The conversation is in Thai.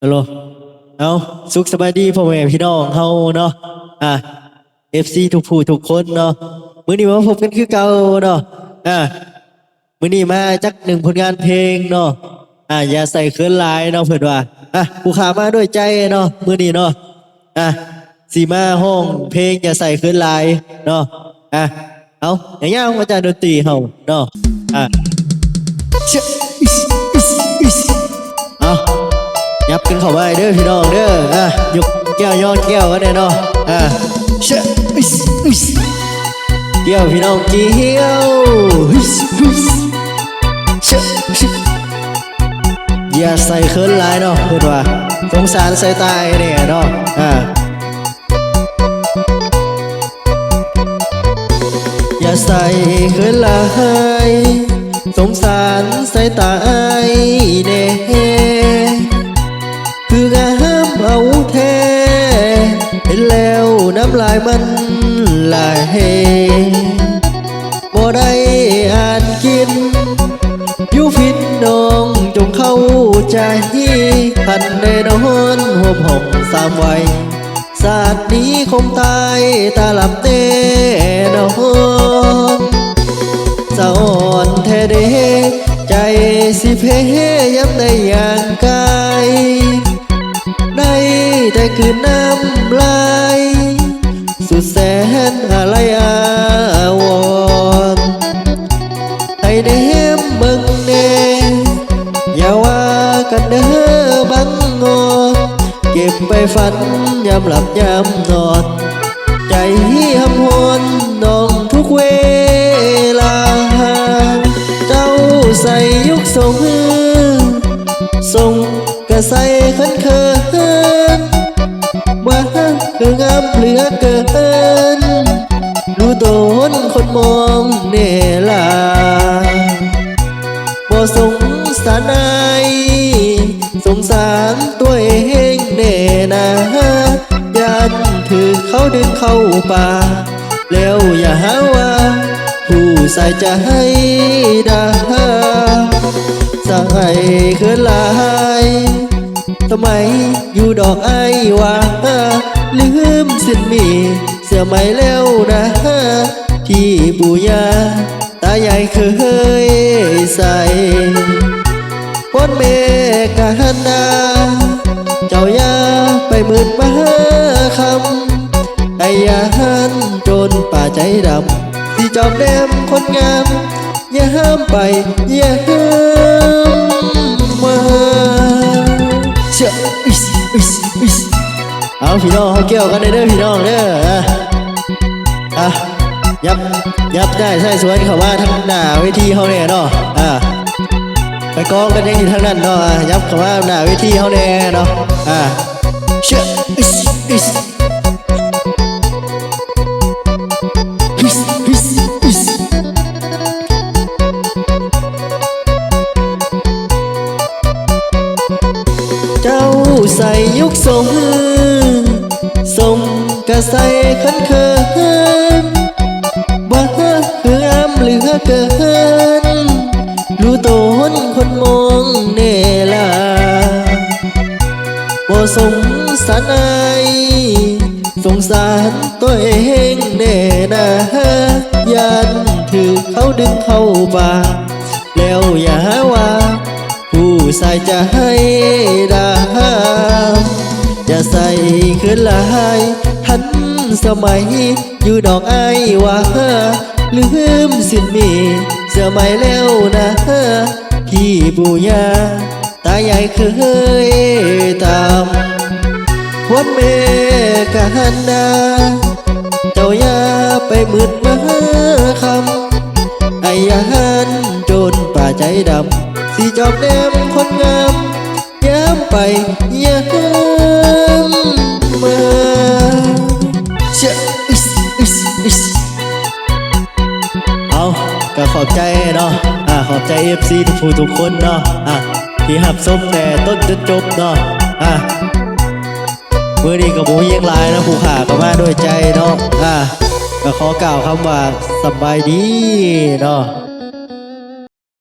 ฮัลโหลเอาสุขสบายดีพ่อแม่พี่น้องเฮาเนาะอ่ะ FC ทุกผู้ทุกคนเนาะมื้อนี้มาพบกันคือเก่าเนาะอ่ะมื้อนี้มาจักหนึ่งผลงานเพลงเนาะอย่าใส่เขินหลายเนาะเพิ่นว่าผู้ขามาด้วยใจเนาะมื้อนี้เนาะสีมาห้องเพลงอย่าใส่เขินหลายเนาะเอาอย่างเงี้ยอาจารย์ดนตรีเฮาเนาะเชะเอายับกันเข้าไปเด้อพี่น้องเด้อยกแก้วย้อนแก้วกันเลยเนาะเชะเกี่ยวพี่น้องเกี่ยวเชะอย่าใส่เขินหลายเนาะเพื่อนว่าสงสารใส่ตายเนี่ยเนาะอย่าใส่เขินหลายสงสารใส่ตายเนี่ยคืองามเอาแท้เห็นแล้วน้ำลายมันไหลบ่ได้อ่านกินอยู่ฟินน้องจงเข้าใจพันได้นอนห่มห่มสามวัยศาสตร์นี้คงตายตาหลับเต้นอนสะอ่อนแท้เด้ใจสิเพย้ำได้อย่างกายได้แต่คืนน้ำลายสุดแสนอะไรอาวรให้เด้มเบิ่งแน่อย่าว่ากันเด้อบางงอนเก็บไปฝันยามหลับยามนอนใจหำหวนน้องทุกเวลาเจ้าใส่ยุคทรงกระใส่ขันเขินว่าคืองามเหลือเกินรู้โดนคนมองเนล่ะบ่สงสารนายสงสารตัวเองเน่นะยันถือเขาดึงเข้าป่าแล้วอย่าหาว่าผู้ใส่ใจดาใส่เขินหลายทำไมอยู่ดอกไอ้ว่าลืมสิ้นมีเสื้อใหม่แล้วนะที่ปู่ย่าตายายเคยใส่พ้นเมกะหันนาเจ้าย่าไปมืดมาคำไอ้ยาหันจนป่าใจดำที่จอมแนมคนงามอย่าห้ามไปอย่าห้ามมาเชื่อเอาพี่น้องเขาเกี่ยวกันเด้อพี่น้องเด้อยับได้ใช่สวนเขาว่าทั้งหน้าเวทีเขาเนี่ยเนาะไปกองกันยังอยู่ทางนั้นเนาะยับเขาว่าหน้าเวทีเขาเนี่ยเนาะเชื่อเจ้าใส่ยุคทรงกระใส่ขันเขินว่าคืองามเหลือเกินรู้โตนคนมองเนล่ะบ่สงสารอายสงสารตัวเองเน่นะยันถือเขาดึงเข้าป่าแล้วอย่าหาว่าผู้ใส่จะให้ดาอย่าใส่เขินหลายทันสมัยอยู่ดอกไอ้ว่าลืมสิ้นมีเสื้อใหม่แล้วนะที่ปู่ย่าตายายเคยตามวันเมกะหันนาเจ้าย่าไปมืดมาคำไอ้ยาหันจนป่าใจดำสีจอบแนมคนงามย้ำไปย้ำมาเชื่อเอาก็ขอบใจเนาะขอบใจ FC ทุกผู้ทุกคนเนาะที่หับส้มแต่ต้นจนจบเนาะเมื่อนี้ก็บ่มียังหลายนะผู้ขาก็มาด้วยใจเนาะก็ขอกล่าวคำว่าสบายดีเนาะ